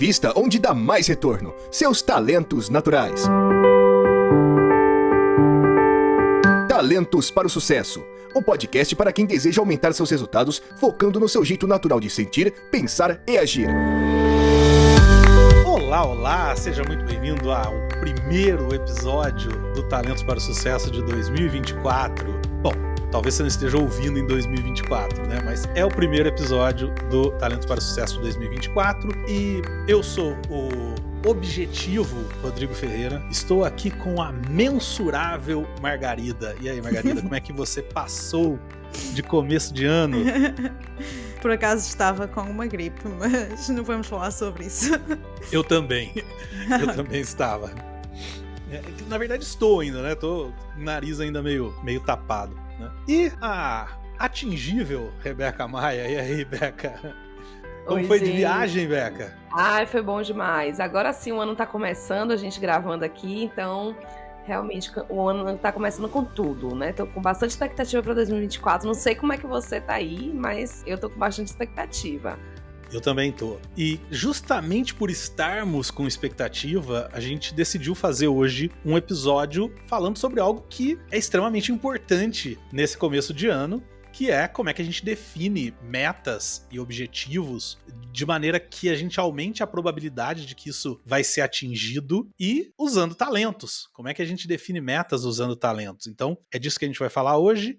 Invista onde dá mais retorno. Seus talentos naturais. Talentos para o Sucesso. O podcast para quem deseja aumentar seus resultados, focando no seu jeito natural de sentir, pensar e agir. Olá, seja muito bem-vindo ao primeiro episódio do Talentos para o Sucesso de 2024. Bom, talvez você não esteja ouvindo em 2024, né? Mas é o primeiro episódio do Talentos para o Sucesso de 2024 e eu sou o Objetivo Rodrigo Ferreira. Estou aqui com a mensurável Margarida. E aí, Margarida, como é que você passou de começo de ano? Por acaso estava com uma gripe, mas não vamos falar sobre isso. Eu também estava. Na verdade estou ainda, né? Tô com o nariz ainda meio tapado, né? E a atingível Rebeca Maia. E aí, Beca? Como Oi, foi gente. de viagem, Beca? Ai, foi bom demais. Agora sim o ano tá começando, a gente gravando aqui, então realmente o ano tá começando com tudo, né? Tô com bastante expectativa para 2024. Não sei como é que você tá aí, mas eu tô com bastante expectativa. Eu também tô. E justamente por estarmos com expectativa, a gente decidiu fazer hoje um episódio falando sobre algo que é extremamente importante nesse começo de ano, que é como é que a gente define metas e objetivos de maneira que a gente aumente a probabilidade de que isso vai ser atingido e usando talentos. Como é que a gente define metas usando talentos? Então, é disso que a gente vai falar hoje.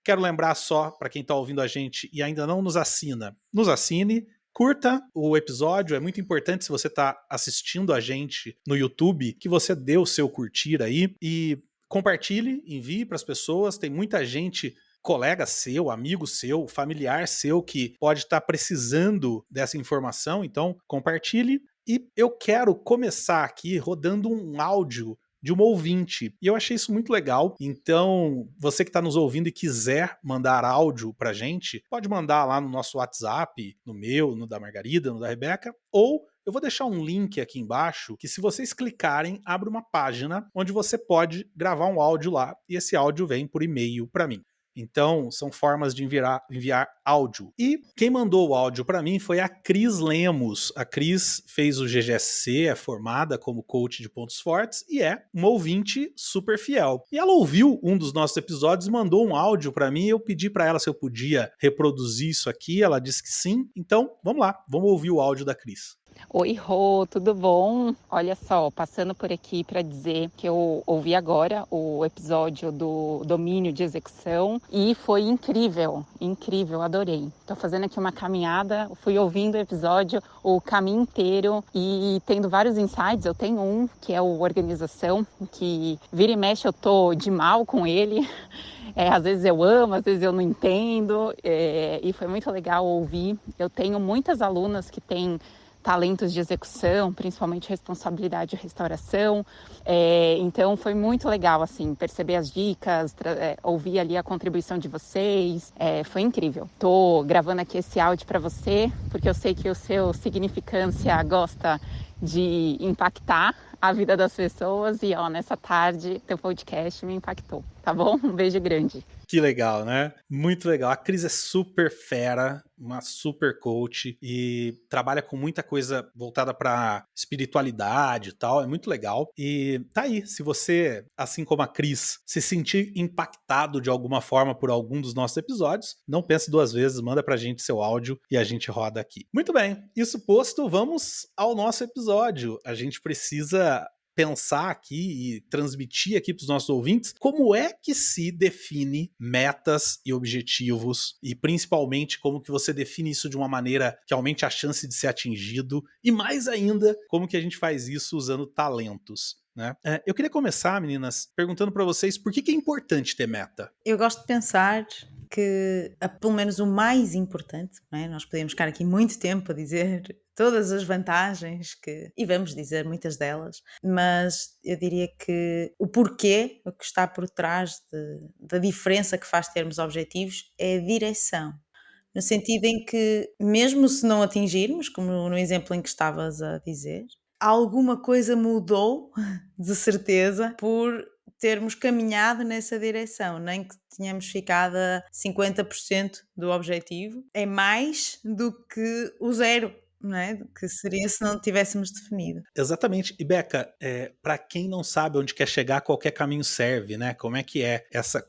Quero lembrar só, para quem está ouvindo a gente e ainda não nos assina, nos assine. Curta o episódio, é muito importante se você está assistindo a gente no YouTube, que você dê o seu curtir aí e compartilhe, envie para as pessoas. Tem muita gente, colega seu, amigo seu, familiar seu que pode estar precisando dessa informação, então compartilhe. E eu quero começar aqui rodando um áudio de uma ouvinte. E eu achei isso muito legal. Então, você que está nos ouvindo e quiser mandar áudio pra gente, pode mandar lá no nosso WhatsApp, no meu, no da Margarida, no da Rebeca, ou eu vou deixar um link aqui embaixo que, se vocês clicarem, abre uma página onde você pode gravar um áudio lá e esse áudio vem por e-mail para mim. Então, são formas de enviar áudio. E quem mandou o áudio para mim foi a Cris Lemos. A Cris fez o GGSC, é formada como coach de pontos fortes e é uma ouvinte super fiel. E ela ouviu um dos nossos episódios e mandou um áudio para mim. Eu pedi para ela se eu podia reproduzir isso aqui. Ela disse que sim. Então, vamos lá. Vamos ouvir o áudio da Cris. Oi, Rô, tudo bom? Olha só, passando por aqui para dizer que eu ouvi agora o episódio do domínio de execução e foi incrível, adorei. Tô fazendo aqui uma caminhada, fui ouvindo o episódio o caminho inteiro e tendo vários insights. Eu tenho um que é o organização, que vira e mexe eu tô de mal com ele. Às vezes eu amo, às vezes eu não entendo, e foi muito legal ouvir. Eu tenho muitas alunas que têm talentos de execução, principalmente responsabilidade e restauração, então foi muito legal assim, perceber as dicas, ouvir ali a contribuição de vocês, foi incrível. Tô gravando aqui esse áudio para você, porque eu sei que o seu Significância gosta de impactar a vida das pessoas e nessa tarde teu podcast me impactou, tá bom? Um beijo grande. Que legal, né? Muito legal. A Cris é super fera, uma super coach e trabalha com muita coisa voltada para espiritualidade e tal. É muito legal. E tá aí, se você, assim como a Cris, se sentir impactado de alguma forma por algum dos nossos episódios, não pense duas vezes, manda pra gente seu áudio e a gente roda aqui. Muito bem, isso posto, vamos ao nosso episódio. A gente precisa pensar aqui e transmitir aqui para os nossos ouvintes como é que se define metas e objetivos e principalmente como que você define isso de uma maneira que aumente a chance de ser atingido e mais ainda como que a gente faz isso usando talentos, né? Eu queria começar, meninas, perguntando para vocês por que é importante ter meta. Eu gosto de pensar que, pelo menos o mais importante, não é? Nós podemos ficar aqui muito tempo a dizer todas as vantagens e vamos dizer muitas delas, mas eu diria que o porquê, o que está por trás da diferença que faz termos objetivos é a direção. No sentido em que, mesmo se não atingirmos, como no exemplo em que estavas a dizer, alguma coisa mudou, de certeza, por termos caminhado nessa direção, nem que tenhamos ficado a 50% do objetivo, é mais do que o zero. não é? Que seria se não tivéssemos definido. Exatamente. E Beca, para quem não sabe onde quer chegar, qualquer caminho serve, né? Como é que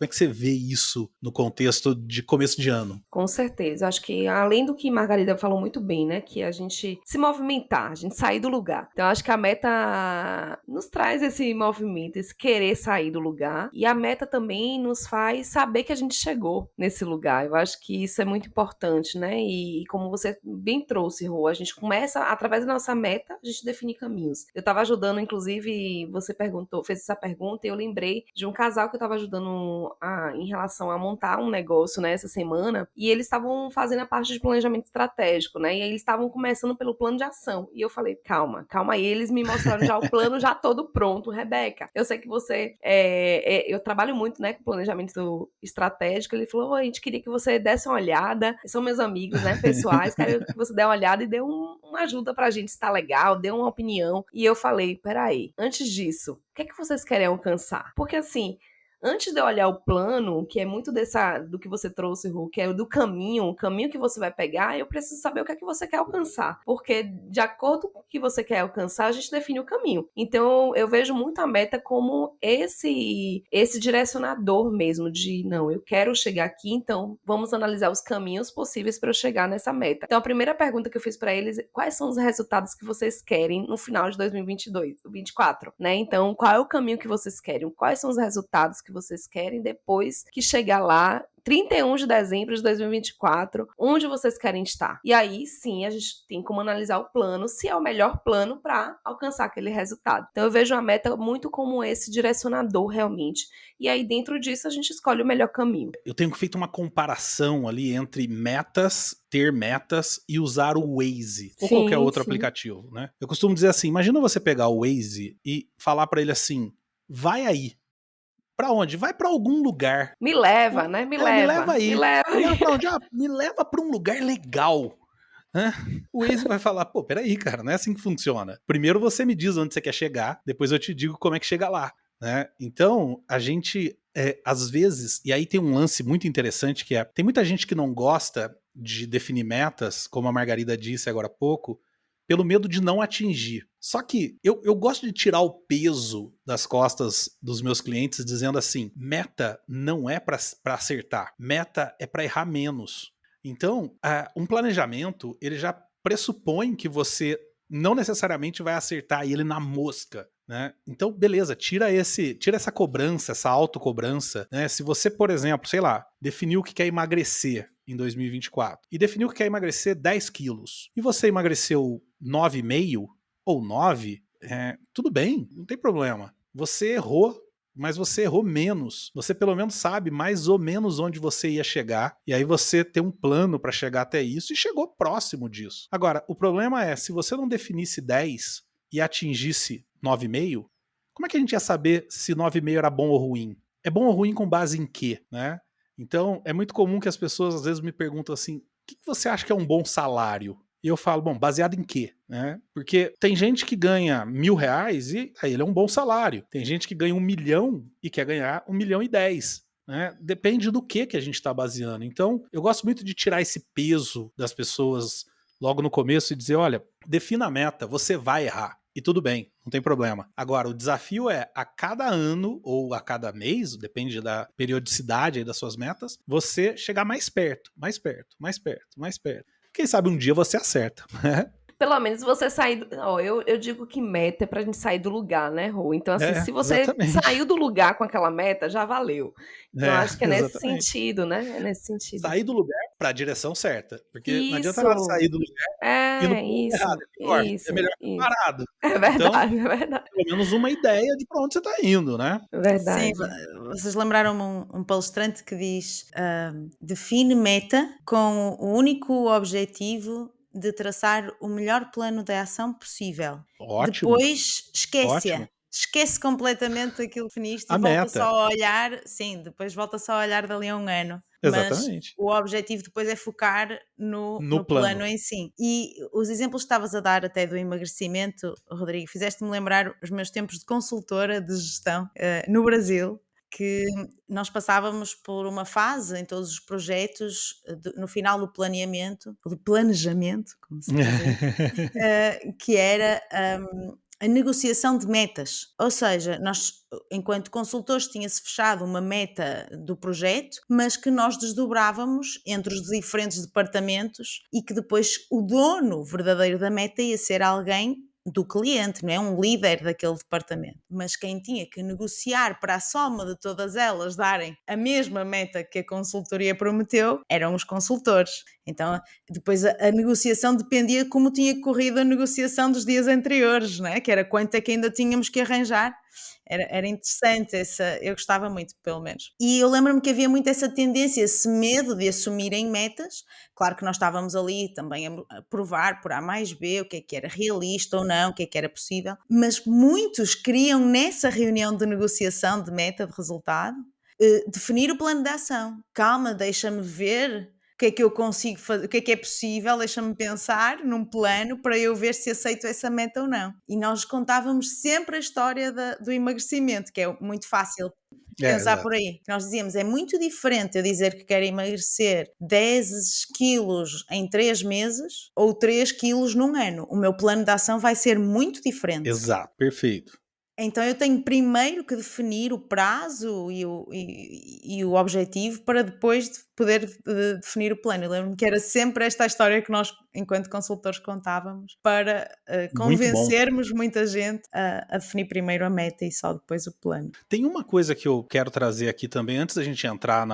você vê isso no contexto de começo de ano? Com certeza. Acho que além do que Margarida falou muito bem, né? Que a gente se movimentar, a gente sair do lugar. Então, acho que a meta nos traz esse movimento, esse querer sair do lugar. E a meta também nos faz saber que a gente chegou nesse lugar. Eu acho que isso é muito importante, né? E como você bem trouxe, Rô, a gente começa, através da nossa meta, a gente definir caminhos. Eu estava ajudando, inclusive, você fez essa pergunta e eu lembrei de um casal que eu estava ajudando em relação a montar um negócio, né, essa semana, e eles estavam fazendo a parte de planejamento estratégico, né, e aí eles estavam começando pelo plano de ação, e eu falei, calma aí, eles me mostraram já o plano já todo pronto, Rebeca, eu sei que você, eu trabalho muito, né, com planejamento estratégico, ele falou, a gente queria que você desse uma olhada, são meus amigos, né, pessoais, quero que você dê uma olhada e dê uma ajuda pra gente se tá legal, dê uma opinião, e eu falei, peraí, antes disso, o que é que vocês querem alcançar? Porque assim, antes de eu olhar o plano, que é muito do que você trouxe, Ru, que é o caminho que você vai pegar, eu preciso saber o que é que você quer alcançar. Porque, de acordo com o que você quer alcançar, a gente define o caminho. Então, eu vejo muito a meta como esse direcionador mesmo, de, não, eu quero chegar aqui, então vamos analisar os caminhos possíveis para eu chegar nessa meta. Então, a primeira pergunta que eu fiz para eles é, quais são os resultados que vocês querem no final de 2022, 2024, né? Então, qual é o caminho que vocês querem? Quais são os resultados que vocês querem depois que chegar lá 31 de dezembro de 2024, onde vocês querem estar. E aí, sim, a gente tem como analisar o plano, se é o melhor plano para alcançar aquele resultado. Então, eu vejo a meta muito como esse direcionador, realmente. E aí, dentro disso, a gente escolhe o melhor caminho. Eu tenho feito uma comparação ali entre ter metas e usar o Waze ou qualquer outro aplicativo, né? Eu costumo dizer assim, imagina você pegar o Waze e falar para ele assim, vai aí. Pra onde? Vai pra algum lugar. Me leva, né? Me Me leva aí. Me leva. Me leva pra onde? Me leva pra um lugar legal. Né? O Waze vai falar, pô, peraí, cara, não é assim que funciona. Primeiro você me diz onde você quer chegar, depois eu te digo como é que chega lá. Né? Então, a gente, às vezes, e aí tem um lance muito interessante que tem muita gente que não gosta de definir metas, como a Margarida disse agora há pouco, pelo medo de não atingir. Só que eu gosto de tirar o peso das costas dos meus clientes dizendo assim, meta não é para acertar, meta é para errar menos. Então, um planejamento, ele já pressupõe que você não necessariamente vai acertar ele na mosca. Né? Então, beleza, tira essa cobrança, essa autocobrança. Né? Se você, por exemplo, sei lá, definiu que quer emagrecer em 2024 e definiu que quer emagrecer 10 quilos e você emagreceu 9,5 ou 9, tudo bem, não tem problema. Você errou, mas você errou menos. Você pelo menos sabe mais ou menos onde você ia chegar e aí você tem um plano para chegar até isso e chegou próximo disso. Agora, o problema é, se você não definisse 10 e atingisse 9,5, como é que a gente ia saber se 9,5 era bom ou ruim? É bom ou ruim com base em quê, né? Então, é muito comum que as pessoas às vezes me perguntam assim, o que você acha que é um bom salário? E eu falo, bom, baseado em quê? Né? Porque tem gente que ganha R$1.000 e aí ele é um bom salário. Tem gente que ganha 1 milhão e quer ganhar 1,10 milhão. Né? Depende do que a gente está baseando. Então, eu gosto muito de tirar esse peso das pessoas logo no começo e dizer, olha, defina a meta, você vai errar. E tudo bem, não tem problema. Agora, o desafio é, a cada ano ou a cada mês, depende da periodicidade aí das suas metas, você chegar mais perto, mais perto, mais perto, mais perto. Quem sabe um dia você acerta. Pelo menos você sair. Eu digo que meta é pra gente sair do lugar, né, Rô? Então, assim, se você exatamente. saiu do lugar com aquela meta, já valeu. Então, acho que é nesse Exatamente. sentido, né? É nesse sentido. Sair do lugar pra direção certa. Porque Isso. não adianta nada sair do lugar e no ponto errado. É melhor que parado. É verdade, então, é verdade. Pelo menos uma ideia de pra onde você tá indo, né? Verdade. Sim, vocês lembraram-me um palestrante que diz define meta com o único objetivo de traçar o melhor plano de ação possível. Ótimo. Depois esquece-a. Ótimo. Esquece completamente aquilo que definiste e A volta meta. só a olhar, sim, depois volta só a olhar dali a um ano. Exatamente. Mas o objetivo depois é focar no plano em si. E os exemplos que estavas a dar até do emagrecimento, Rodrigo, fizeste-me lembrar os meus tempos de consultora de gestão no Brasil. que nós passávamos por uma fase em todos os projetos, no final do planeamento, do planejamento, como se diz aí, que era a negociação de metas. Ou seja, nós, enquanto consultores, tinha-se fechado uma meta do projeto, mas que nós desdobrávamos entre os diferentes departamentos e que depois o dono verdadeiro da meta ia ser alguém do cliente, não é? Um líder daquele departamento. Mas quem tinha que negociar para a soma de todas elas darem a mesma meta que a consultoria prometeu eram os consultores. Então, depois a negociação dependia como tinha corrido a negociação dos dias anteriores, não é? Que era quanto é que ainda tínhamos que arranjar. Era interessante, eu gostava muito, pelo menos. E eu lembro-me que havia muito essa tendência, esse medo de assumirem metas. Claro que nós estávamos ali também a provar por A mais B o que era realista ou não, o que era possível, mas muitos queriam, nessa reunião de negociação de meta de resultado, definir o plano de ação. Calma, deixa-me ver o que é que eu consigo fazer, o que é possível, deixa-me pensar num plano para eu ver se aceito essa meta ou não. E nós contávamos sempre a história do emagrecimento, que é muito fácil pensar exato. por aí. Nós dizíamos, é muito diferente eu dizer que quero emagrecer 10 quilos em 3 meses ou 3 quilos num ano. O meu plano de ação vai ser muito diferente. Exato, perfeito. Então eu tenho primeiro que definir o prazo e o objetivo para depois poder definir o plano. Eu lembro-me que era sempre esta a história que nós, enquanto consultores, contávamos para Muito bom. convencermos muita gente a definir primeiro a meta e só depois o plano. Tem uma coisa que eu quero trazer aqui também, antes da gente entrar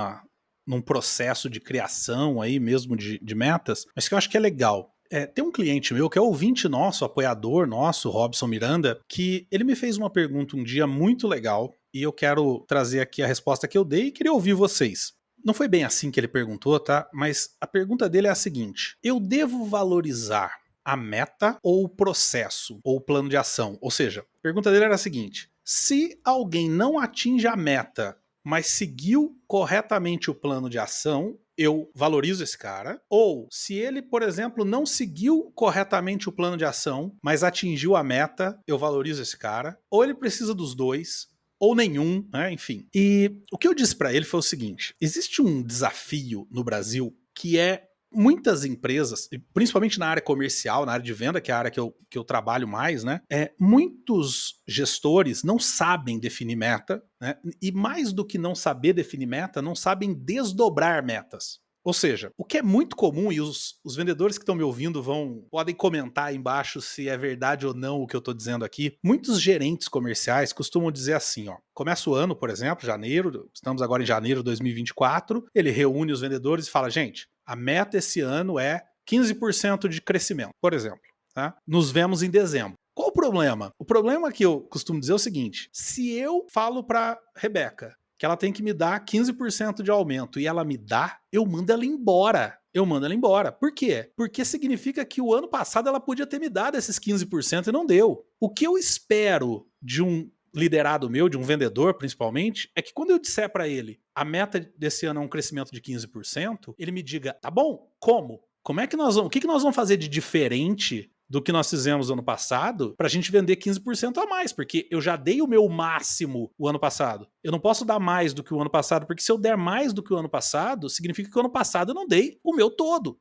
num processo de criação aí mesmo de metas, mas que eu acho que é legal. Tem um cliente meu que é ouvinte nosso, apoiador nosso, Robson Miranda, que ele me fez uma pergunta um dia muito legal e eu quero trazer aqui a resposta que eu dei e queria ouvir vocês. Não foi bem assim que ele perguntou, tá? Mas a pergunta dele é a seguinte: eu devo valorizar a meta ou o processo ou o plano de ação? Ou seja, a pergunta dele era a seguinte: se alguém não atinge a meta, mas seguiu corretamente o plano de ação, eu valorizo esse cara. Ou, se ele, por exemplo, não seguiu corretamente o plano de ação, mas atingiu a meta, eu valorizo esse cara. Ou ele precisa dos dois, ou nenhum, né? Enfim. E o que eu disse pra ele foi o seguinte: existe um desafio no Brasil que é muitas empresas, principalmente na área comercial, na área de venda, que é a área que eu trabalho mais, né? Muitos gestores não sabem definir meta, né? E mais do que não saber definir meta, não sabem desdobrar metas. Ou seja, o que é muito comum, e os vendedores que estão me ouvindo podem comentar aí embaixo se é verdade ou não o que eu estou dizendo aqui, muitos gerentes comerciais costumam dizer assim, ó, começa o ano, por exemplo, janeiro, estamos agora em janeiro de 2024, ele reúne os vendedores e fala, gente, a meta esse ano é 15% de crescimento, por exemplo. Tá? Nos vemos em dezembro. Qual o problema? O problema que eu costumo dizer é o seguinte: se eu falo para Rebeca que ela tem que me dar 15% de aumento e ela me dá, eu mando ela embora. Eu mando ela embora. Por quê? Porque significa que o ano passado ela podia ter me dado esses 15% e não deu. O que eu espero de um liderado meu, de um vendedor principalmente, é que quando eu disser para ele a meta desse ano é um crescimento de 15%, ele me diga, tá bom, como? Como é que nós vamos, o que nós vamos fazer de diferente do que nós fizemos no ano passado pra gente vender 15% a mais, porque eu já dei o meu máximo o ano passado. Eu não posso dar mais do que o ano passado, porque se eu der mais do que o ano passado, significa que o ano passado eu não dei o meu todo.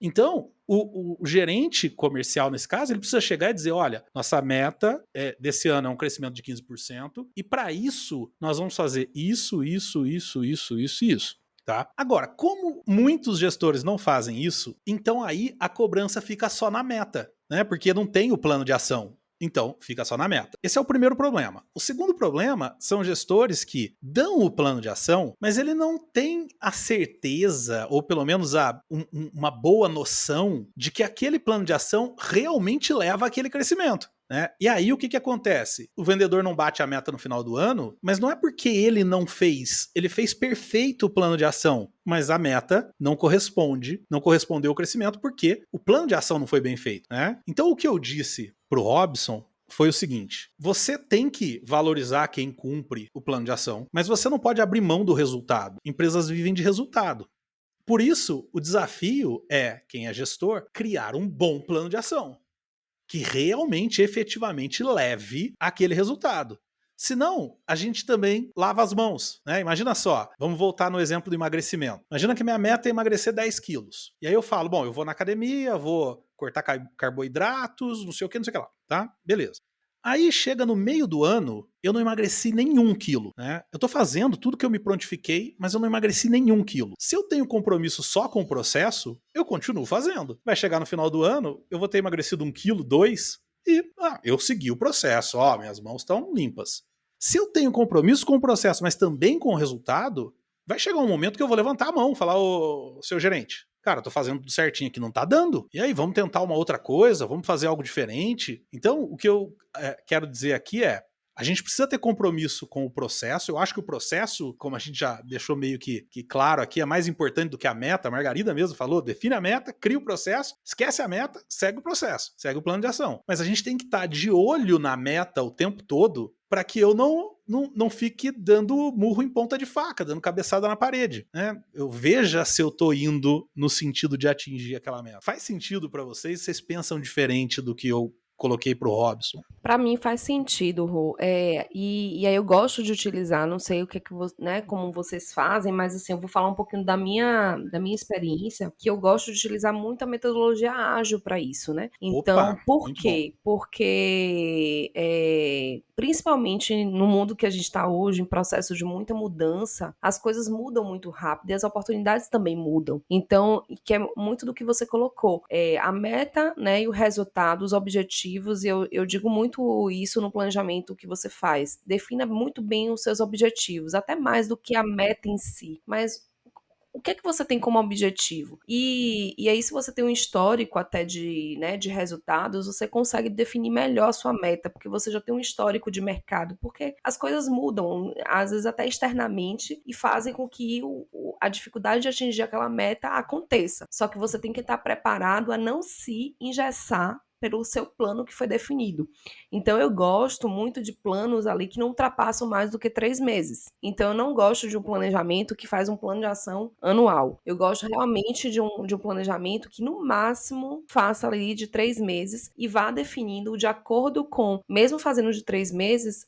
Então, o gerente comercial, nesse caso, ele precisa chegar e dizer, olha, nossa meta desse ano é um crescimento de 15%, e para isso, nós vamos fazer isso. Tá? Agora, como muitos gestores não fazem isso, então aí a cobrança fica só na meta, né? Porque não tem o plano de ação. Então, fica só na meta. Esse é o primeiro problema. O segundo problema são gestores que dão o plano de ação, mas ele não tem a certeza, ou pelo menos uma boa noção, de que aquele plano de ação realmente leva àquele crescimento. Né? E aí o que acontece? O vendedor não bate a meta no final do ano, mas não é porque ele não fez, ele fez perfeito o plano de ação, mas a meta não correspondeu ao crescimento porque o plano de ação não foi bem feito. Né? Então o que eu disse pro Robson foi o seguinte: você tem que valorizar quem cumpre o plano de ação, mas você não pode abrir mão do resultado. Empresas vivem de resultado. Por isso, o desafio é, quem é gestor, criar um bom plano de ação que realmente, efetivamente leve aquele resultado. Senão, a gente também lava as mãos, né? Imagina só, vamos voltar no exemplo do emagrecimento. Imagina que minha meta é emagrecer 10 quilos. E aí eu falo, bom, eu vou na academia, vou cortar carboidratos, não sei o que, não sei o que lá, tá? Beleza. Aí chega no meio do ano, eu não emagreci nenhum quilo, né? Eu tô fazendo tudo que eu me prontifiquei, mas eu não emagreci nenhum quilo. Se eu tenho compromisso só com o processo, eu continuo fazendo. Vai chegar no final do ano, eu vou ter emagrecido 1 quilo, 2, e eu segui o processo. Ó, minhas mãos estão limpas. Se eu tenho compromisso com o processo, mas também com o resultado, vai chegar um momento que eu vou levantar a mão e falar, ô, seu gerente, cara, eu tô fazendo tudo certinho aqui, não tá dando. E aí, vamos tentar uma outra coisa, vamos fazer algo diferente. Então, o que eu quero dizer aqui é, a gente precisa ter compromisso com o processo. Eu acho que o processo, como a gente já deixou meio que claro aqui, é mais importante do que a meta. A Margarida mesmo falou, define a meta, cria o processo, esquece a meta, segue o processo, segue o plano de ação. Mas a gente tem que estar de olho na meta o tempo todo para que eu não fique dando murro em ponta de faca, dando cabeçada na parede, né? Eu veja se eu tô indo no sentido de atingir aquela meta. Faz sentido para vocês? Vocês pensam diferente do que eu coloquei pro Robson? Para mim faz sentido, Rô. E aí eu gosto de utilizar, não sei o que é que né, como vocês fazem, mas assim, eu vou falar um pouquinho da minha experiência, que eu gosto de utilizar muito a metodologia ágil para isso, né? Então, Opa, por muito bom. quê? Porque principalmente no mundo que a gente está hoje, em processo de muita mudança, as coisas mudam muito rápido e as oportunidades também mudam. Então, que é muito do que você colocou. A meta, né, e o resultado, os objetivos, e eu digo muito isso no planejamento que você faz. Defina muito bem os seus objetivos, até mais do que a meta em si. Mas o que é que você tem como objetivo? E aí, se você tem um histórico até né, de resultados, você consegue definir melhor a sua meta, porque você já tem um histórico de mercado, porque as coisas mudam, às vezes até externamente, e fazem com que a dificuldade de atingir aquela meta aconteça. Só que você tem que estar preparado a não se engessar pelo seu plano que foi definido. Então, eu gosto muito de planos ali que não ultrapassam mais do que 3 meses. Então, eu não gosto de um planejamento que faz um plano de ação anual. Eu gosto realmente de um planejamento que, no máximo, faça ali de 3 meses e vá definindo de acordo com, mesmo fazendo de 3 meses,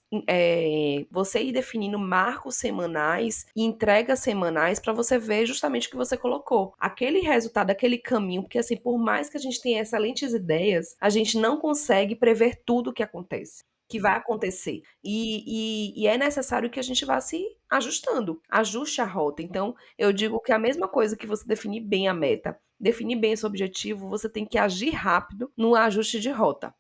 você ir definindo marcos semanais e entregas semanais para você ver justamente o que você colocou. Aquele resultado, aquele caminho, porque assim, por mais que a gente tenha excelentes ideias, a gente não consegue prever tudo o que acontece, que vai acontecer. E é necessário que a gente vá se ajustando, ajuste a rota. Então, eu digo que a mesma coisa que você definir bem a meta, definir bem esse objetivo, você tem que agir rápido no ajuste de rota.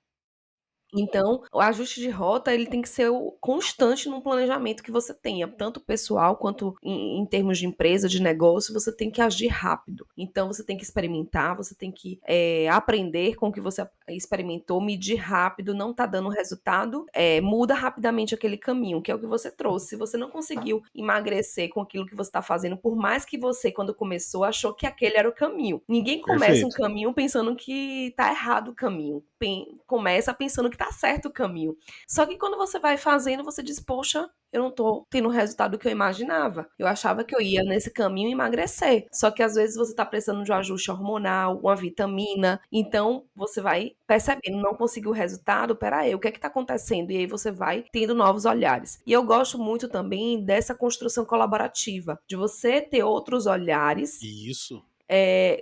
Então, o ajuste de rota, ele tem que ser constante no planejamento que você tenha, tanto pessoal quanto em termos de empresa, de negócio, você tem que agir rápido. Então, você tem que experimentar, você tem que aprender com o que você experimentou, medir rápido, não está dando resultado, muda rapidamente aquele caminho, que é o que você trouxe. Se você não conseguiu emagrecer com aquilo que você está fazendo, por mais que você, quando começou, achou que aquele era o caminho. Ninguém começa um Perfeito. caminho pensando que está errado o caminho. Começa pensando que tá certo o caminho. Só que quando você vai fazendo, você diz, poxa, eu não tô tendo o resultado que eu imaginava. Eu achava que eu ia nesse caminho emagrecer. Só que às vezes você tá precisando de um ajuste hormonal, uma vitamina. Então você vai percebendo, não conseguiu o resultado, peraí, o que é que tá acontecendo? E aí você vai tendo novos olhares. E eu gosto muito também dessa construção colaborativa, de você ter outros olhares, Isso.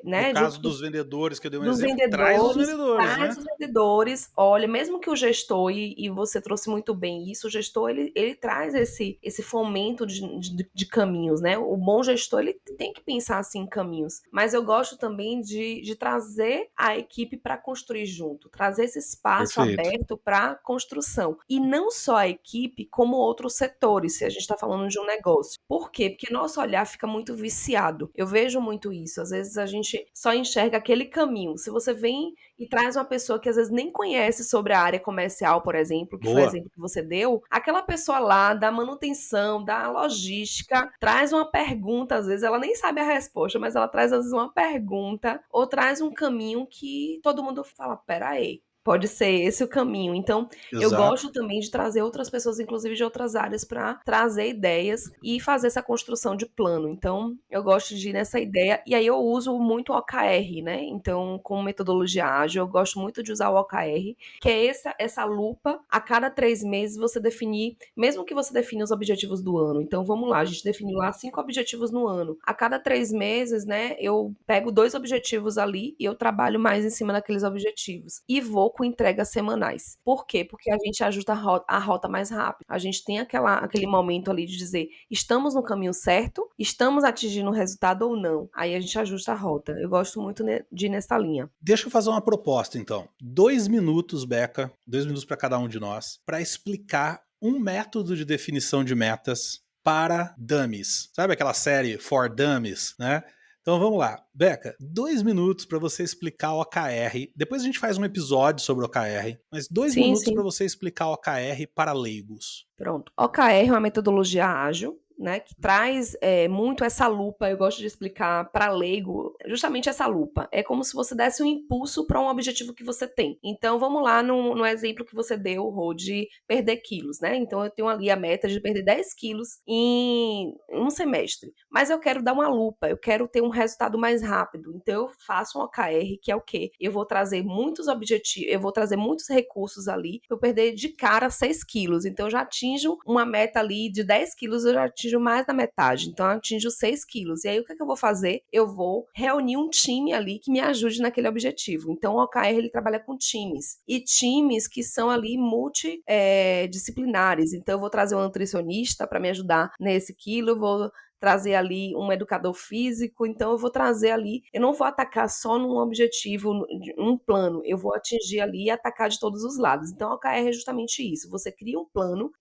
No né, caso dos vendedores, que eu dei um dos exemplo, traz os vendedores, vendedores, traz né? os vendedores. Olha, mesmo que o gestor, e você trouxe muito bem isso, o gestor, ele traz esse fomento de caminhos, né? O bom gestor, ele tem que pensar assim em caminhos. Mas eu gosto também de trazer a equipe para construir junto, trazer esse espaço Perfeito. aberto para construção. E não só a equipe, como outros setores, se a gente está falando de um negócio. Por quê? Porque nosso olhar fica muito viciado. Eu vejo muito isso. Às vezes a gente só enxerga aquele caminho. Se você vem e traz uma pessoa que às vezes nem conhece sobre a área comercial, por exemplo, que foi o Boa. exemplo que você deu, aquela pessoa lá da manutenção, da logística, traz uma pergunta, às vezes ela nem sabe a resposta, mas ela traz às vezes uma pergunta ou traz um caminho que todo mundo fala, peraí, Pode ser esse o caminho. Então, eu Exato. gosto também de trazer outras pessoas, inclusive de outras áreas, para trazer ideias e fazer essa construção de plano. Então, eu gosto de ir nessa ideia. E aí eu uso muito o OKR, né? Então, como metodologia ágil, eu gosto muito de usar o OKR, que é essa lupa. A cada 3 meses você definir, mesmo que você defina os objetivos do ano. Então, vamos lá, a gente definiu lá 5 objetivos no ano. A cada 3 meses, né, eu pego 2 objetivos ali e eu trabalho mais em cima daqueles objetivos. E vou com entregas semanais. Por quê? Porque a gente ajusta a rota mais rápido. A gente tem aquele momento ali de dizer, estamos no caminho certo? Estamos atingindo o resultado ou não? Aí a gente ajusta a rota. Eu gosto muito de ir nessa linha. Deixa eu fazer uma proposta, então. 2 minutos, Beca, 2 minutos para cada um de nós, para explicar um método de definição de metas para dummies. Sabe aquela série For Dummies, né? Então vamos lá. Beca, 2 minutos para você explicar o OKR. Depois a gente faz um episódio sobre o OKR, mas dois Sim, minutos para sim. você explicar o OKR para leigos. Pronto. OKR é uma metodologia ágil, né, que traz muito essa lupa. Eu gosto de explicar para leigo justamente essa lupa. É como se você desse um impulso para um objetivo que você tem. Então, vamos lá no exemplo que você deu, Rô, de perder quilos, né? Então, eu tenho ali a meta de perder 10 quilos em um semestre. Mas eu quero dar uma lupa, eu quero ter um resultado mais rápido. Então, eu faço um OKR, que é o quê? Eu vou trazer muitos objetivos, eu vou trazer muitos recursos ali para eu perder de cara 6 quilos. Então, eu já atinjo uma meta ali de 10 quilos, eu já atinjo mais da metade, então eu atinjo 6 quilos. E aí o que eu vou fazer? Eu vou reunir um time ali que me ajude naquele objetivo. Então o OKR ele trabalha com times, e times que são ali multidisciplinares. Então eu vou trazer um nutricionista para me ajudar nesse quilo, eu vou trazer ali um educador físico, então eu vou trazer ali, eu não vou atacar só num objetivo, um plano, eu vou atingir ali e atacar de todos os lados. Então, a OKR é justamente isso, você cria um plano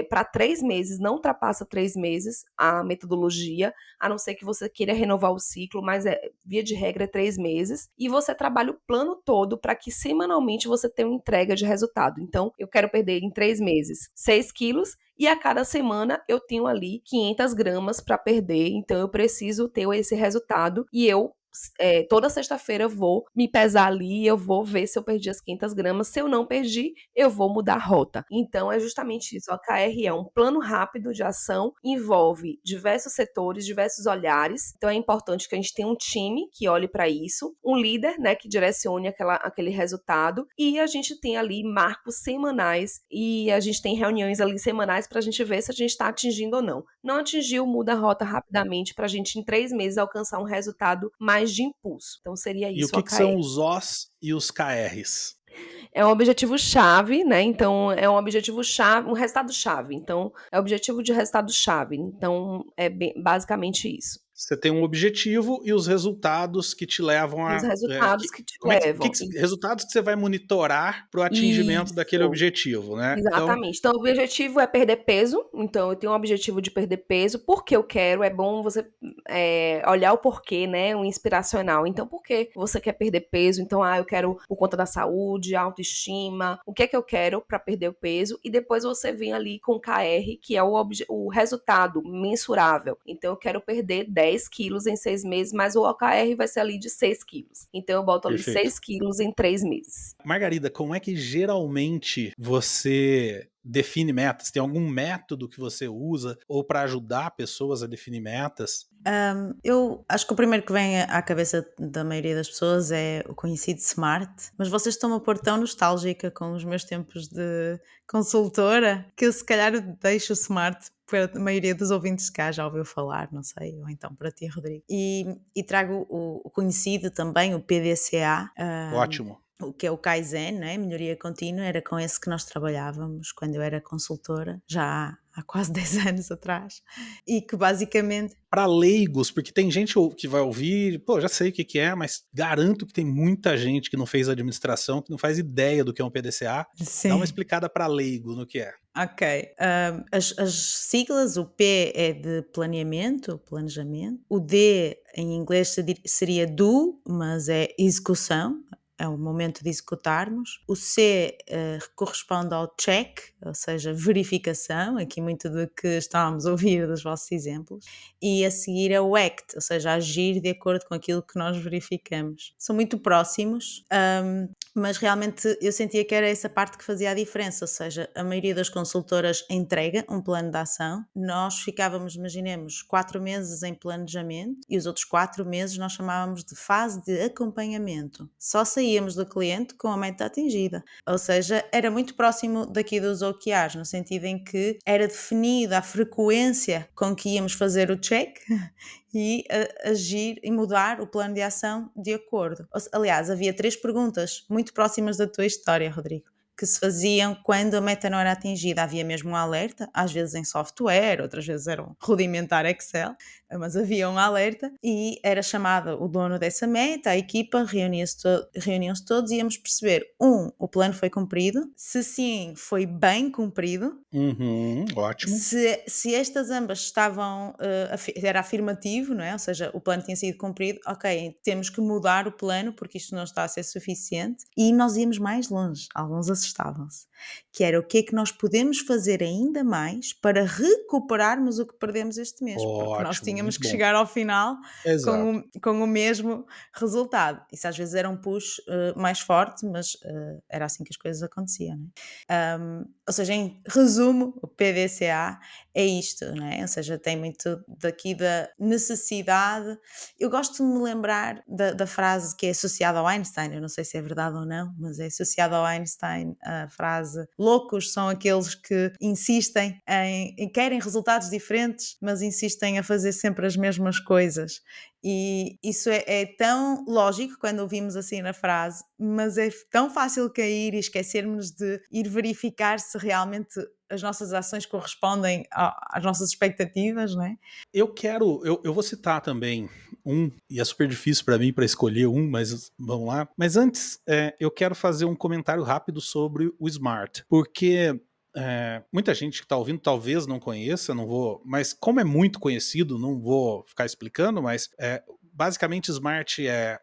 para 3 meses, não ultrapassa 3 meses a metodologia, a não ser que você queira renovar o ciclo, mas via de regra é 3 meses, e você trabalha o plano todo para que semanalmente você tenha uma entrega de resultado. Então, eu quero perder em 3 meses 6 quilos, e a cada semana eu tenho ali 500 gramas para perder, então eu preciso ter esse resultado, e eu toda sexta-feira eu vou me pesar ali, eu vou ver se eu perdi as 500 gramas, se eu não perdi, eu vou mudar a rota. Então é justamente isso, o OKR é um plano rápido de ação, envolve diversos setores, diversos olhares, então é importante que a gente tenha um time que olhe para isso, um líder, né, que direcione aquele resultado, e a gente tem ali marcos semanais, e a gente tem reuniões ali semanais para a gente ver se a gente está atingindo ou não. Não atingiu, muda a rota rapidamente para a gente em 3 meses alcançar um resultado mais de impulso. Então seria E o isso, o que são OKR. os Os e os KRs? É um objetivo-chave, né? Então, é um objetivo-chave, um resultado-chave. Então, é objetivo de resultado-chave. Então, basicamente isso. Você tem um objetivo e os resultados que te levam E os a. resultados que te Como é levam. resultados que você vai monitorar para o atingimento daquele Isso. objetivo, né? Então, Exatamente. Então, o objetivo é perder peso. Então, eu tenho um objetivo de perder peso. Porque eu quero. É bom você olhar o porquê, né? O inspiracional. Então, por que você quer perder peso? Então, eu quero por conta da saúde, autoestima. O que é que eu quero para perder o peso? E depois você vem ali com o KR, que é o resultado mensurável. Então, eu quero perder 10 quilos em 6 meses, mas o OKR vai ser ali de 6 quilos. Então, eu boto ali perfeito. 6 quilos em 3 meses. Margarida, como é que geralmente você define metas? Tem algum método que você usa ou para ajudar pessoas a definir metas? Eu acho que o primeiro que vem à cabeça da maioria das pessoas é o conhecido SMART, mas vocês estão-me a pôr tão nostálgica com os meus tempos de consultora que eu se calhar deixo o SMART para a maioria dos ouvintes cá já ouviu falar, não sei, ou então para ti, Rodrigo. E trago o conhecido também, o PDCA, Ótimo. o que é o Kaizen, né? Melhoria contínua, era com esse que nós trabalhávamos quando eu era consultora, já há quase 10 anos atrás, e que basicamente... Para leigos, porque tem gente que vai ouvir, pô, já sei o que é, mas garanto que tem muita gente que não fez administração, que não faz ideia do que é um PDCA. Sim. Dá uma explicada para leigo no que é. Ok. As siglas, o P é de planeamento, planejamento, o D em inglês seria do, mas é execução, é o momento de executarmos. O C corresponde ao check, ou seja, verificação, aqui muito do que estávamos a ouvir dos vossos exemplos. E a seguir é o act, ou seja, agir de acordo com aquilo que nós verificamos. São muito próximos. mas realmente eu sentia que era essa parte que fazia a diferença, ou seja, a maioria das consultoras entrega um plano de ação, nós ficávamos, imaginemos, 4 meses em planejamento e os outros 4 meses nós chamávamos de fase de acompanhamento. Só saíamos do cliente com a meta atingida, ou seja, era muito próximo daqui dos OKRs, no sentido em que era definida a frequência com que íamos fazer o check e agir e mudar o plano de ação de acordo. Aliás, havia 3 perguntas muito próximas da tua história, Rodrigo, que se faziam quando a meta não era atingida. Havia mesmo um alerta, às vezes em software, outras vezes era um rudimentar Excel, mas havia um alerta e era chamado o dono dessa meta, a equipa, reuniam-se todos e íamos perceber, o plano foi cumprido, se sim, foi bem cumprido, Ótimo. se estas ambas estavam, era afirmativo, não é? Ou seja, o plano tinha sido cumprido, ok, temos que mudar o plano porque isto não está a ser suficiente, e nós íamos mais longe, alguns assustavam-se, que era o que é que nós podemos fazer ainda mais para recuperarmos o que perdemos este mês, porque nós Ótimo, tínhamos muito que bom. chegar ao final Exato. com o mesmo resultado. Isso às vezes era um push mais forte, mas era assim que as coisas aconteciam, não é? Ou seja, em resumo, o PDCA é isto, não é? Ou seja, tem muito daqui da necessidade. Eu gosto de me lembrar da frase que é associada ao Einstein, eu não sei se é verdade ou não, mas é associada ao Einstein a frase: loucos são aqueles que insistem em querem resultados diferentes, mas insistem a fazer sempre as mesmas coisas. E isso é tão lógico quando ouvimos assim na frase, mas é tão fácil cair e esquecermos de ir verificar se realmente as nossas ações correspondem às nossas expectativas, não é? Eu vou citar também e é super difícil para mim para escolher mas vamos lá. Mas antes, eu quero fazer um comentário rápido sobre o SMART, porque muita gente que está ouvindo talvez não conheça, mas como é muito conhecido, não vou ficar explicando, mas basicamente SMART é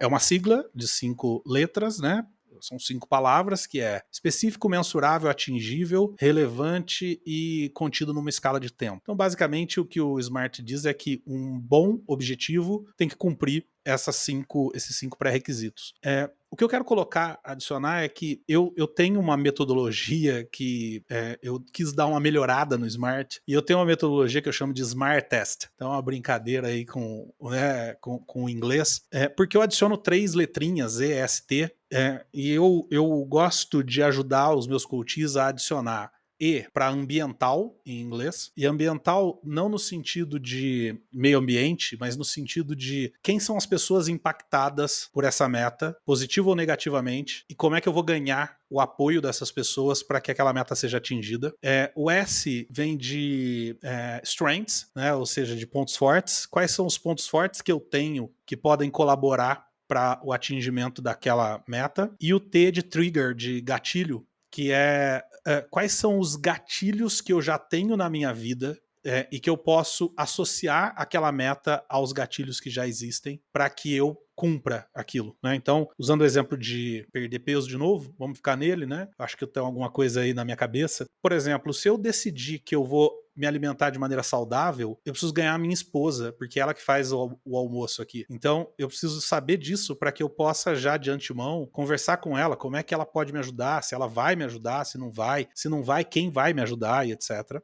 uma sigla de 5 letras, né? São 5 palavras, que é específico, mensurável, atingível, relevante e contido numa escala de tempo. Então, basicamente, o que o SMART diz é que um bom objetivo tem que cumprir esses 5 pré-requisitos. O que eu quero adicionar é que eu tenho uma metodologia que eu quis dar uma melhorada no SMART, e eu tenho uma metodologia que eu chamo de SMART Test. Então é uma brincadeira aí com o inglês, porque eu adiciono 3 letrinhas, E, S, T, e eu gosto de ajudar os meus coaches a adicionar E para ambiental, em inglês, e ambiental não no sentido de meio ambiente, mas no sentido de quem são as pessoas impactadas por essa meta, positivo ou negativamente, e como é que eu vou ganhar o apoio dessas pessoas para que aquela meta seja atingida. O S vem de strengths, né, ou seja, de pontos fortes. Quais são os pontos fortes que eu tenho que podem colaborar para o atingimento daquela meta? E o T de trigger, de gatilho, que é quais são os gatilhos que eu já tenho na minha vida e que eu posso associar aquela meta aos gatilhos que já existem para que eu cumpra aquilo, né? Então, usando o exemplo de perder peso de novo, vamos ficar nele, né? Acho que eu tenho alguma coisa aí na minha cabeça. Por exemplo, se eu decidir que eu vou me alimentar de maneira saudável, eu preciso ganhar a minha esposa, porque é ela que faz o almoço aqui. Então, eu preciso saber disso para que eu possa já de antemão conversar com ela, como é que ela pode me ajudar, se ela vai me ajudar, se não vai, quem vai me ajudar e etc.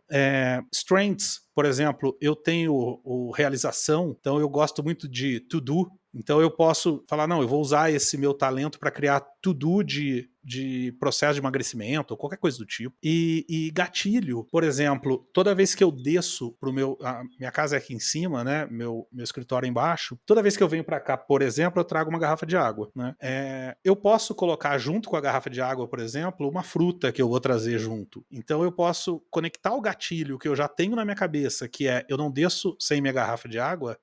Strengths, por exemplo, eu tenho realização, então eu gosto muito de to-do. Então eu posso falar, não, eu vou usar esse meu talento para criar to-do de processo de emagrecimento ou qualquer coisa do tipo. E gatilho, por exemplo, toda vez que eu desço pro minha casa é aqui em cima, né, meu escritório é embaixo, toda vez que eu venho para cá, por exemplo, eu trago uma garrafa de água, né? Eu posso colocar junto com a garrafa de água, por exemplo, uma fruta que eu vou trazer junto. Então eu posso conectar o gatilho que eu já tenho na minha cabeça, que é eu não desço sem minha garrafa de água,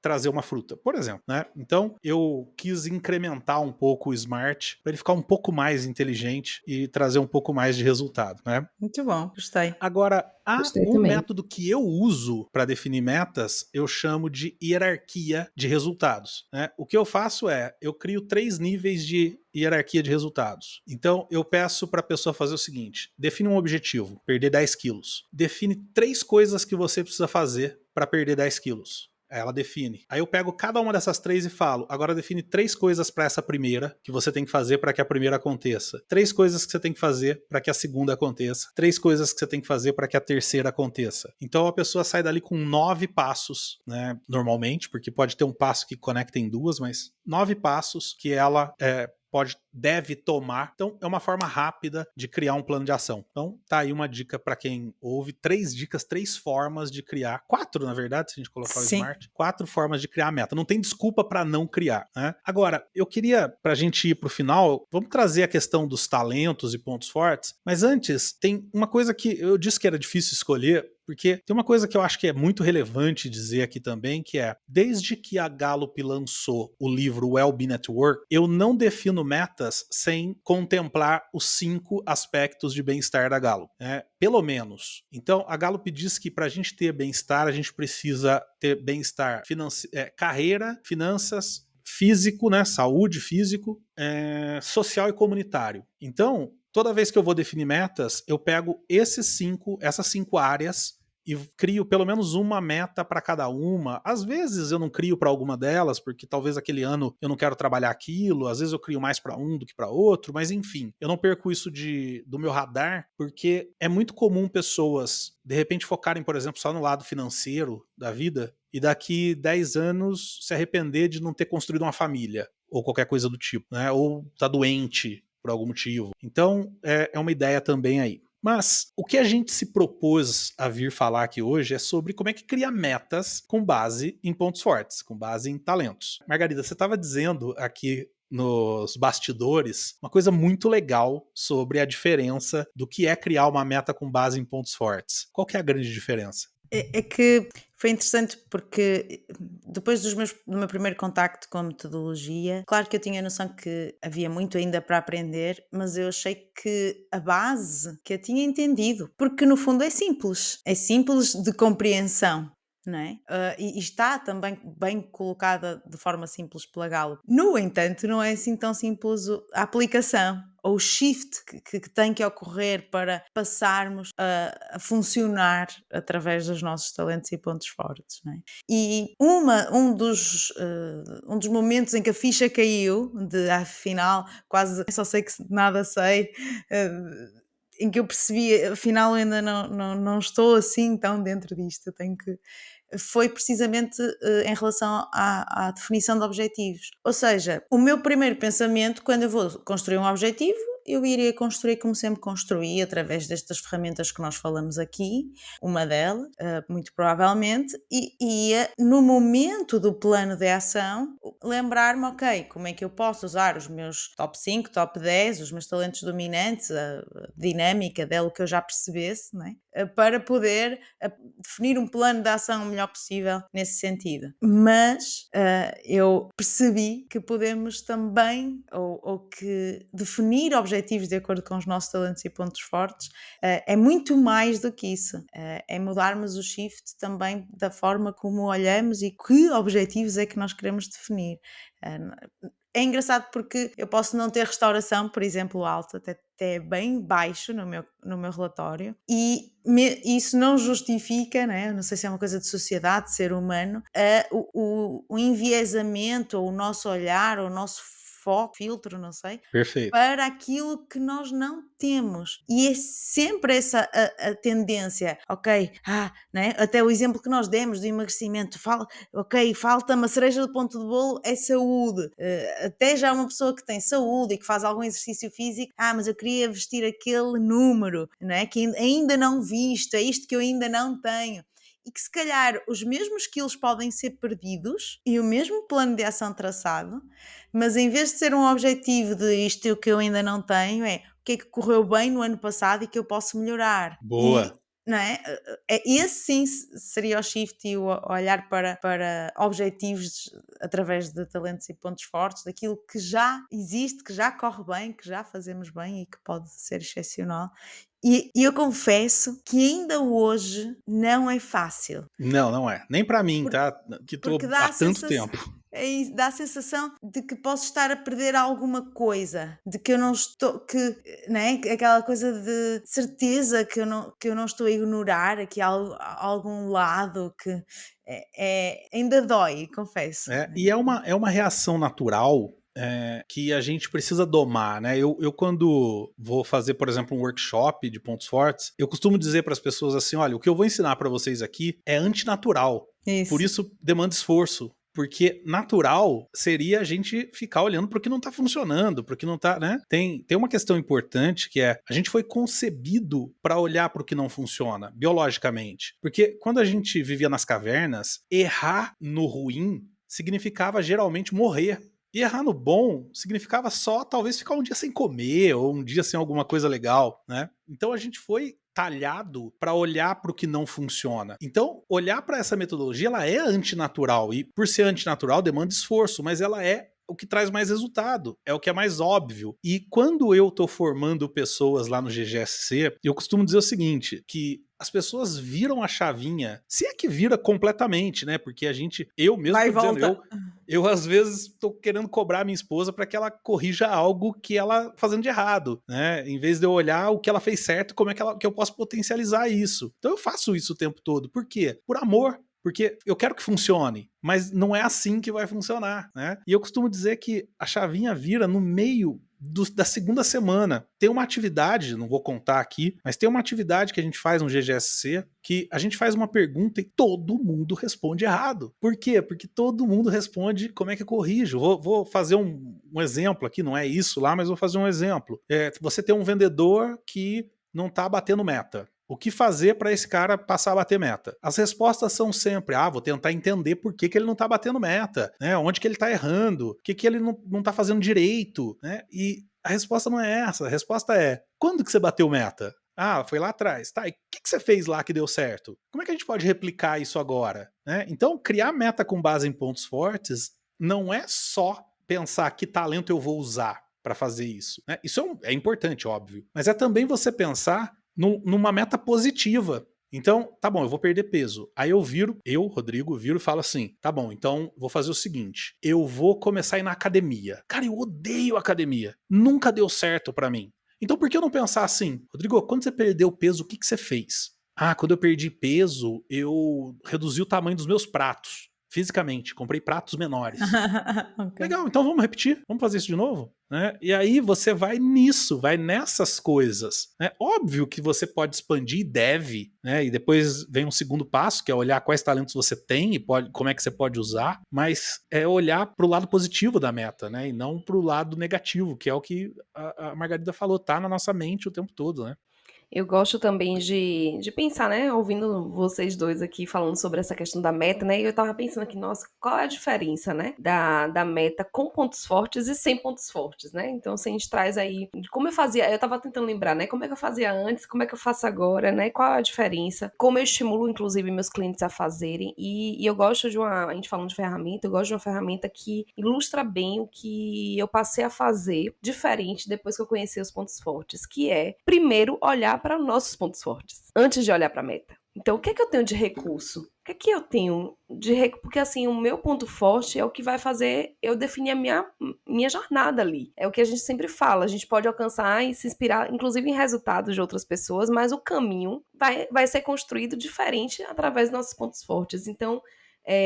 trazer uma fruta, por exemplo, né? Então, eu quis incrementar um pouco o SMART para ele ficar um pouco mais inteligente e trazer um pouco mais de resultado, né? Muito bom, gostei. Agora, Gostei um também. método que eu uso para definir metas, eu chamo de hierarquia de resultados, né? O que eu faço eu crio 3 níveis de hierarquia de resultados. Então, eu peço para a pessoa fazer o seguinte: define um objetivo, perder 10 quilos. Define 3 coisas que você precisa fazer para perder 10 quilos. Aí ela define. Aí eu pego cada uma dessas 3 e falo, agora define 3 coisas para essa primeira que você tem que fazer para que a primeira aconteça. 3 coisas que você tem que fazer para que a segunda aconteça. 3 coisas que você tem que fazer para que a terceira aconteça. Então a pessoa sai dali com 9 passos, né? Normalmente, porque pode ter um passo que conecta em 2, mas 9 passos que ela deve tomar. Então, é uma forma rápida de criar um plano de ação. Então, tá aí uma dica para quem ouve. 3 dicas, 3 formas de criar. 4, na verdade, se a gente colocar o Sim. Smart. 4 formas de criar a meta. Não tem desculpa para não criar, né? Agora, eu queria, pra gente ir pro final, vamos trazer a questão dos talentos e pontos fortes. Mas antes, tem uma coisa que eu disse que era difícil escolher, porque tem uma coisa que eu acho que é muito relevante dizer aqui também, que é, desde que a Gallup lançou o livro Well-Being at Work, eu não defino metas sem contemplar os 5 aspectos de bem-estar da Gallup, né? Pelo menos. Então, a Gallup diz que para a gente ter bem-estar, a gente precisa ter bem-estar carreira, finanças, físico, né? Saúde, físico, social e comunitário. Então, toda vez que eu vou definir metas, eu pego essas 5 áreas e crio pelo menos uma meta para cada uma. Às vezes eu não crio para alguma delas, porque talvez aquele ano eu não quero trabalhar aquilo, às vezes eu crio mais para um do que para outro, mas enfim, eu não perco isso do meu radar, porque é muito comum pessoas, de repente, focarem, por exemplo, só no lado financeiro da vida, e daqui 10 anos se arrepender de não ter construído uma família, ou qualquer coisa do tipo, né? Ou tá doente por algum motivo. Então, é uma ideia também aí. Mas o que a gente se propôs a vir falar aqui hoje é sobre como é que cria metas com base em pontos fortes, com base em talentos. Margarida, você estava dizendo aqui nos bastidores uma coisa muito legal sobre a diferença do que é criar uma meta com base em pontos fortes. Qual que é a grande diferença? É que foi interessante porque depois do meu primeiro contacto com a metodologia, claro que eu tinha a noção que havia muito ainda para aprender, mas eu achei que a base que eu tinha entendido, porque no fundo é simples de compreensão. Não é? E está também bem colocada de forma simples pela Gallup. No entanto, não é assim tão simples a aplicação ou o shift que tem que ocorrer para passarmos a funcionar através dos nossos talentos e pontos fortes. Não é? E um dos momentos em que a ficha caiu, de afinal quase só sei que nada sei, em que eu percebi, afinal eu ainda não estou assim tão dentro disto, eu tenho que... foi precisamente em relação à definição de objetivos. Ou seja, o meu primeiro pensamento, quando eu vou construir um objetivo, eu iria construir como sempre construí, através destas ferramentas que nós falamos aqui, uma delas, muito provavelmente, e ia, no momento do plano de ação, lembrar-me, ok, como é que eu posso usar os meus top 5, top 10, os meus talentos dominantes, a dinâmica dela que eu já percebesse, não é? Para poder definir um plano de ação o melhor possível nesse sentido. Mas eu percebi que podemos também, ou que definir objetivos de acordo com os nossos talentos e pontos fortes é muito mais do que isso. É mudarmos o shift também da forma como olhamos e que objetivos é que nós queremos definir. É engraçado porque eu posso não ter restauração, por exemplo, alta, até bem baixo no meu relatório, e isso não justifica, né? Não sei se é uma coisa de sociedade, de ser humano, o enviesamento, ou o nosso olhar, ou o nosso foco, filtro, não sei, Perfeito. para aquilo que nós não temos. E é sempre essa a tendência, ok, né? Até o exemplo que nós demos do emagrecimento, falta-me a cereja do ponto de bolo, é saúde. Até já uma pessoa que tem saúde e que faz algum exercício físico, mas eu queria vestir aquele número, né? Que ainda não visto, é isto que eu ainda não tenho. E que se calhar os mesmos quilos podem ser perdidos e o mesmo plano de ação traçado, mas em vez de ser um objetivo de isto que eu ainda não tenho, o que é que correu bem no ano passado e que eu posso melhorar. Boa! Não é? Esse sim seria o shift e o olhar para objetivos através de talentos e pontos fortes, daquilo que já existe, que já corre bem, que já fazemos bem e que pode ser excepcional. E eu confesso que ainda hoje não é fácil. Não é. Nem para mim, tá? Que estou há tanto tempo. Dá a sensação de que posso estar a perder alguma coisa, de que eu não estou, né? Aquela coisa de certeza que eu não estou a ignorar aqui algum lado, ainda dói, confesso. E é uma reação natural que a gente precisa domar, né? Eu quando vou fazer, por exemplo, um workshop de pontos fortes, eu costumo dizer para as pessoas assim, olha, o que eu vou ensinar para vocês aqui é antinatural. Por isso demanda esforço. Porque natural seria a gente ficar olhando para o que não está funcionando, para o que não está, né? Tem uma questão importante que é, a gente foi concebido para olhar para o que não funciona, biologicamente. Porque quando a gente vivia nas cavernas, errar no ruim significava geralmente morrer. E errar no bom significava só talvez ficar um dia sem comer ou um dia sem alguma coisa legal, né? Então a gente foi talhado para olhar para o que não funciona. Então, olhar para essa metodologia, ela é antinatural e por ser antinatural demanda esforço, mas ela é o que traz mais resultado, é o que é mais óbvio. E quando eu tô formando pessoas lá no GGSC, eu costumo dizer o seguinte, que as pessoas viram a chavinha, se é que vira completamente, né? Porque eu mesmo Vai e tô dizendo, volta. eu às vezes tô querendo cobrar a minha esposa para que ela corrija algo que ela fazendo de errado, né? Em vez de eu olhar o que ela fez certo, como é que eu posso potencializar isso. Então eu faço isso o tempo todo. Por quê? Por amor. Porque eu quero que funcione, mas não é assim que vai funcionar, né? E eu costumo dizer que a chavinha vira no meio da segunda semana. Tem uma atividade, não vou contar aqui, mas tem uma atividade que a gente faz no GGSC que a gente faz uma pergunta e todo mundo responde errado. Por quê? Porque todo mundo responde como é que eu corrijo. Vou fazer um exemplo aqui, não é isso lá, mas vou fazer um exemplo. Você tem um vendedor que não está batendo meta. O que fazer para esse cara passar a bater meta? As respostas são sempre, vou tentar entender por que ele não tá batendo meta, né? Onde que ele tá errando, o que ele não tá fazendo direito, né? E a resposta não é essa, a resposta é, quando que você bateu meta? Foi lá atrás. Tá, e o que você fez lá que deu certo? Como é que a gente pode replicar isso agora? Né? Então, criar meta com base em pontos fortes não é só pensar que talento eu vou usar para fazer isso. Né? Isso é importante, óbvio. Mas é também você pensar numa meta positiva. Então, tá bom, eu vou perder peso. Aí Rodrigo, viro e falo assim, tá bom, então vou fazer o seguinte, eu vou começar a ir na academia. Cara, eu odeio academia. Nunca deu certo pra mim. Então por que eu não pensar assim, Rodrigo, quando você perdeu peso, o que você fez? Quando eu perdi peso, eu reduzi o tamanho dos meus pratos. Fisicamente, comprei pratos menores. Okay. Legal, então vamos repetir, vamos fazer isso de novo? Né? E aí você vai nisso, vai nessas coisas. Né? Óbvio que você pode expandir e deve, né? E depois vem um segundo passo, que é olhar quais talentos você tem e como é que você pode usar, mas é olhar para o lado positivo da meta, né? E não para o lado negativo, que é o que a Margarida falou, tá na nossa mente o tempo todo, né? Eu gosto também de pensar, né, ouvindo vocês dois aqui falando sobre essa questão da meta, né, e eu tava pensando aqui, nossa, qual é a diferença, né, da meta com pontos fortes e sem pontos fortes, né? Então, se a gente traz aí, como eu fazia, eu tava tentando lembrar, né, como é que eu fazia antes, como é que eu faço agora, né, qual é a diferença, como eu estimulo, inclusive, meus clientes a fazerem, e eu gosto a gente falando de ferramenta, eu gosto de uma ferramenta que ilustra bem o que eu passei a fazer diferente depois que eu conheci os pontos fortes, que é, primeiro, olhar para nossos pontos fortes, antes de olhar para a meta. Então, o que é que eu tenho de recurso? O que é que eu tenho de recurso? Porque, assim, o meu ponto forte é o que vai fazer eu definir a minha jornada ali. É o que a gente sempre fala. A gente pode alcançar e se inspirar, inclusive, em resultados de outras pessoas, mas o caminho vai ser construído diferente através dos nossos pontos fortes. Então,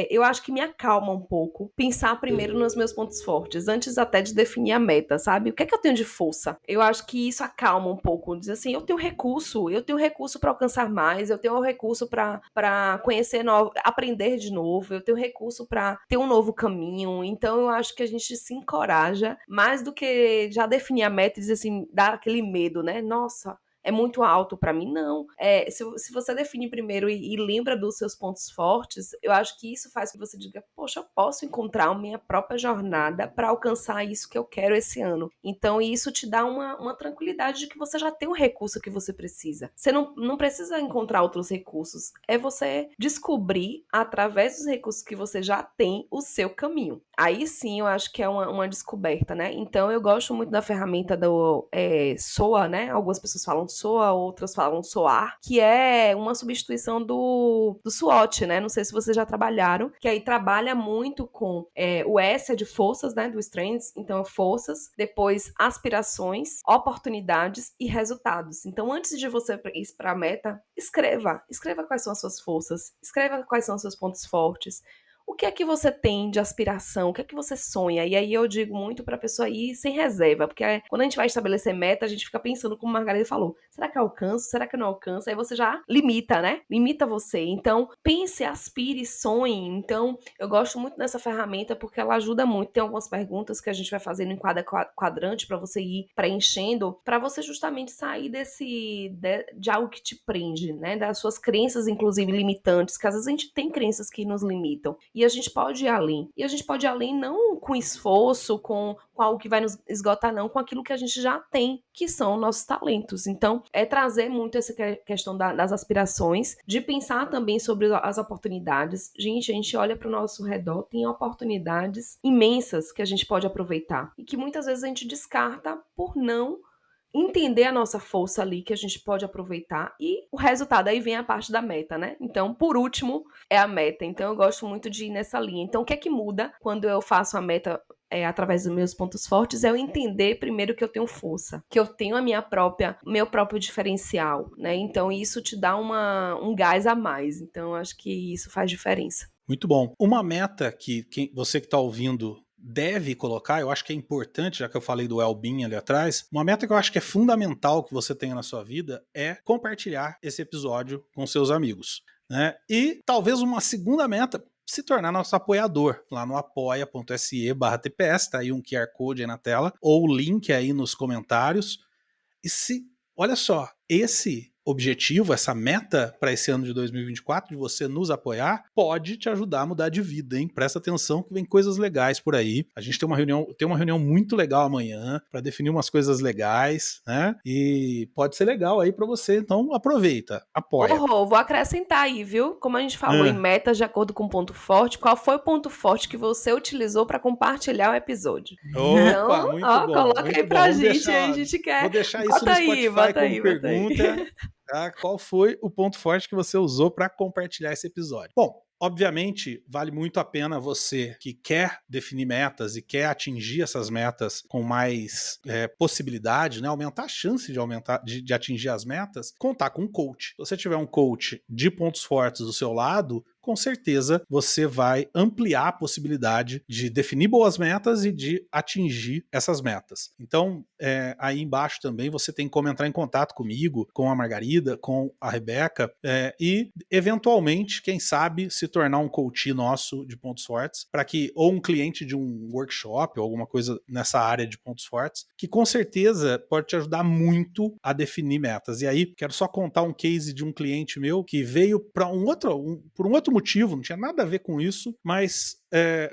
eu acho que me acalma um pouco pensar primeiro nos meus pontos fortes, antes até de definir a meta, sabe? O que é que eu tenho de força? Eu acho que isso acalma um pouco, diz assim, eu tenho recurso para alcançar mais, eu tenho recurso para conhecer novo, aprender de novo, eu tenho recurso para ter um novo caminho. Então eu acho que a gente se encoraja mais do que já definir a meta e dizer assim, dar aquele medo, né? Nossa, é muito alto para mim, não. Se você define primeiro e lembra dos seus pontos fortes, eu acho que isso faz que você diga, poxa, eu posso encontrar a minha própria jornada para alcançar isso que eu quero esse ano. Então, isso te dá uma tranquilidade de que você já tem o recurso que você precisa. Você não precisa encontrar outros recursos, é você descobrir, através dos recursos que você já tem, o seu caminho. Aí sim, eu acho que é uma descoberta, né? Então, eu gosto muito da ferramenta do SOA, né? Algumas pessoas falam SOA, outras falam SOAR, que é uma substituição do SWOT, né? Não sei se vocês já trabalharam, que aí trabalha muito com o S é de forças, né? Do Strengths, então forças, depois aspirações, oportunidades e resultados. Então, antes de você ir para a meta, escreva quais são as suas forças, escreva quais são os seus pontos fortes. O que é que você tem de aspiração? O que é que você sonha? E aí eu digo muito pra pessoa ir sem reserva, porque quando a gente vai estabelecer meta, a gente fica pensando, como a Margarida falou, será que eu alcanço? Será que eu não alcanço? Aí você já limita, né? Limita você. Então, pense, aspire, sonhe. Então, eu gosto muito dessa ferramenta porque ela ajuda muito. Tem algumas perguntas que a gente vai fazendo em cada quadrante pra você ir preenchendo, pra você justamente sair de algo que te prende, né? Das suas crenças, inclusive, limitantes, que às vezes a gente tem crenças que nos limitam. E a gente pode ir além. E a gente pode ir além não com esforço, com algo que vai nos esgotar, não, com aquilo que a gente já tem, que são nossos talentos. Então, é trazer muito essa questão das aspirações, de pensar também sobre as oportunidades. Gente, a gente olha para o nosso redor, tem oportunidades imensas que a gente pode aproveitar. E que muitas vezes a gente descarta por não entender a nossa força ali que a gente pode aproveitar e o resultado aí vem a parte da meta, né? Então, por último, é a meta. Então, eu gosto muito de ir nessa linha. Então, o que é que muda quando eu faço a meta através dos meus pontos fortes? É eu entender primeiro que eu tenho força, que eu tenho meu próprio diferencial, né? Então, isso te dá um gás a mais. Então, eu acho que isso faz diferença. Muito bom. Uma meta que você que está ouvindo deve colocar, eu acho que é importante, já que eu falei do well-being ali atrás, uma meta que eu acho que é fundamental que você tenha na sua vida é compartilhar esse episódio com seus amigos, né? E talvez uma segunda meta, se tornar nosso apoiador lá no apoia.se/TPS, tá aí um QR Code aí na tela, ou o link aí nos comentários. E olha só, esse objetivo, essa meta para esse ano de 2024, de você nos apoiar, pode te ajudar a mudar de vida, hein? Presta atenção que vem coisas legais por aí. A gente tem uma reunião muito legal amanhã para definir umas coisas legais, né? E pode ser legal aí para você, então aproveita, apoia. Vou acrescentar aí, viu? Como a gente falou em metas de acordo com o ponto forte, qual foi o ponto forte que você utilizou para compartilhar o episódio? Opa, então, muito bom, coloca muito aí pra bom. gente, a gente quer. Vou deixar isso no Spotify como pergunta. Aí. Tá? Qual foi o ponto forte que você usou para compartilhar esse episódio? Bom, obviamente, vale muito a pena você que quer definir metas e quer atingir essas metas com mais possibilidade, né? Aumentar a chance de atingir as metas, contar com um coach. Se você tiver um coach de pontos fortes do seu lado, com certeza você vai ampliar a possibilidade de definir boas metas e de atingir essas metas. Então, aí embaixo também você tem como entrar em contato comigo, com a Margarida, com a Rebeca, e eventualmente, quem sabe, se tornar um coach nosso de pontos fortes, para que, ou um cliente de um workshop, ou alguma coisa nessa área de pontos fortes, que com certeza pode te ajudar muito a definir metas. E aí, quero só contar um case de um cliente meu que veio para por um outro motivo, não tinha nada a ver com isso, mas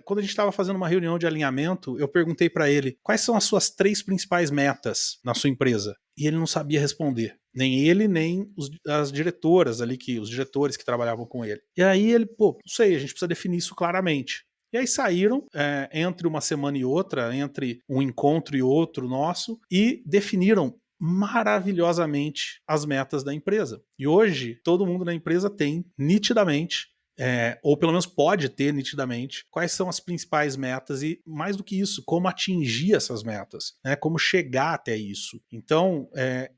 quando a gente estava fazendo uma reunião de alinhamento, eu perguntei para ele quais são as suas 3 principais metas na sua empresa. E ele não sabia responder. Nem ele, nem as diretoras ali, os diretores que trabalhavam com ele. E aí ele, não sei, a gente precisa definir isso claramente. E aí saíram, entre uma semana e outra, entre um encontro e outro nosso, e definiram maravilhosamente as metas da empresa. E hoje, todo mundo na empresa tem nitidamente, ou pelo menos pode ter nitidamente, quais são as principais metas e, mais do que isso, como atingir essas metas, né? Como chegar até isso. Então,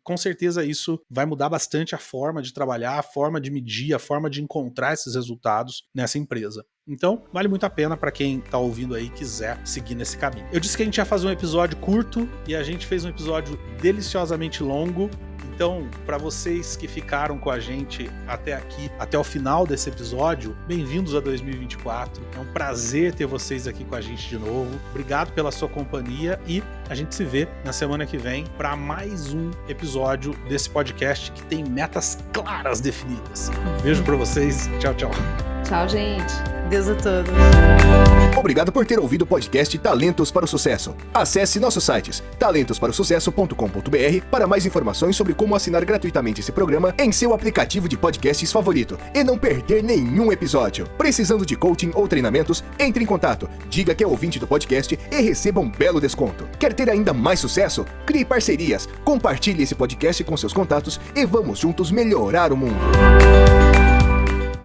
com certeza isso vai mudar bastante a forma de trabalhar, a forma de medir, a forma de encontrar esses resultados nessa empresa. Então, vale muito a pena para quem tá ouvindo aí e quiser seguir nesse caminho. Eu disse que a gente ia fazer um episódio curto e a gente fez um episódio deliciosamente longo. Então, para vocês que ficaram com a gente até aqui, até o final desse episódio, bem-vindos a 2024. É um prazer ter vocês aqui com a gente de novo. Obrigado pela sua companhia e a gente se vê na semana que vem para mais um episódio desse podcast que tem metas claras definidas. Beijo para vocês. Tchau, tchau. Tchau, gente. Deus a todos. Obrigado por ter ouvido o podcast Talentos para o Sucesso. Acesse nossos sites talentosparosucesso.com.br para mais informações sobre como assinar gratuitamente esse programa em seu aplicativo de podcasts favorito e não perder nenhum episódio. Precisando de coaching ou treinamentos, entre em contato, diga que é ouvinte do podcast e receba um belo desconto. Quer ter ainda mais sucesso? Crie parcerias, compartilhe esse podcast com seus contatos e vamos juntos melhorar o mundo.